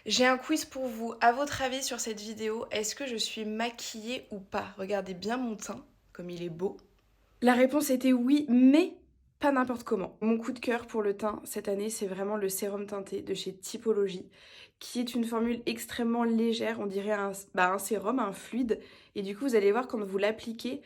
J'ai un quiz pour vous. À votre avis sur cette vidéo, est-ce que je suis maquillée ou pas? Regardez bien mon teint, comme il est beau. La réponse était oui, mais pas n'importe comment. Mon coup de cœur pour le teint cette année, c'est vraiment le sérum teinté de chez Typologie, qui est une formule extrêmement légère, on dirait un sérum, un fluide. Et du coup, vous allez voir quand vous l'appliquez,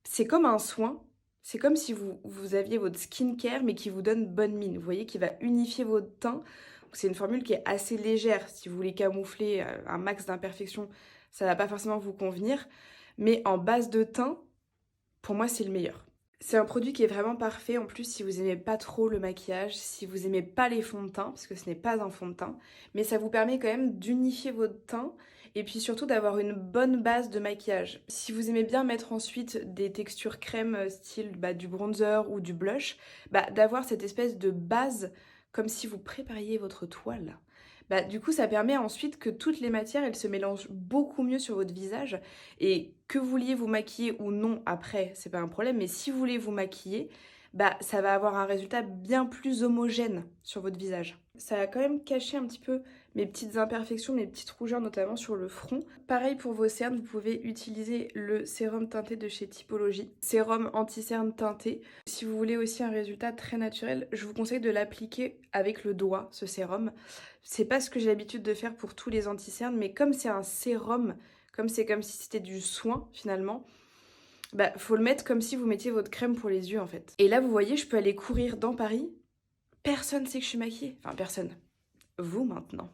c'est comme un soin. C'est comme si vous aviez votre skincare, mais qui vous donne bonne mine. Vous voyez, qui va unifier votre teint. C'est une formule qui est assez légère. Si vous voulez camoufler un max d'imperfections, ça va pas forcément vous convenir. Mais en base de teint, pour moi, c'est le meilleur. C'est un produit qui est vraiment parfait. En plus, si vous aimez pas trop le maquillage, si vous aimez pas les fonds de teint, parce que ce n'est pas un fond de teint, mais ça vous permet quand même d'unifier votre teint et puis surtout d'avoir une bonne base de maquillage. Si vous aimez bien mettre ensuite des textures crème style du bronzer ou du blush, d'avoir cette espèce de base comme si vous prépariez votre toile. Du coup, ça permet ensuite que toutes les matières, elles se mélangent beaucoup mieux sur votre visage. Et que vous vouliez vous maquiller ou non après, c'est pas un problème, mais si vous voulez vous maquiller, ça va avoir un résultat bien plus homogène sur votre visage. Ça va quand même cacher un petit peu mes petites imperfections, mes petites rougeurs, notamment sur le front. Pareil pour vos cernes, vous pouvez utiliser le sérum teinté de chez Typologie, sérum anti-cerne teinté. Si vous voulez aussi un résultat très naturel, je vous conseille de l'appliquer avec le doigt, ce sérum. C'est pas ce que j'ai l'habitude de faire pour tous les anti-cernes, mais comme c'est un sérum, comme si c'était du soin finalement, faut le mettre comme si vous mettiez votre crème pour les yeux en fait. Et là vous voyez, je peux aller courir dans Paris, personne sait que je suis maquillée. Enfin personne. Vous maintenant.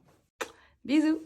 Bisous!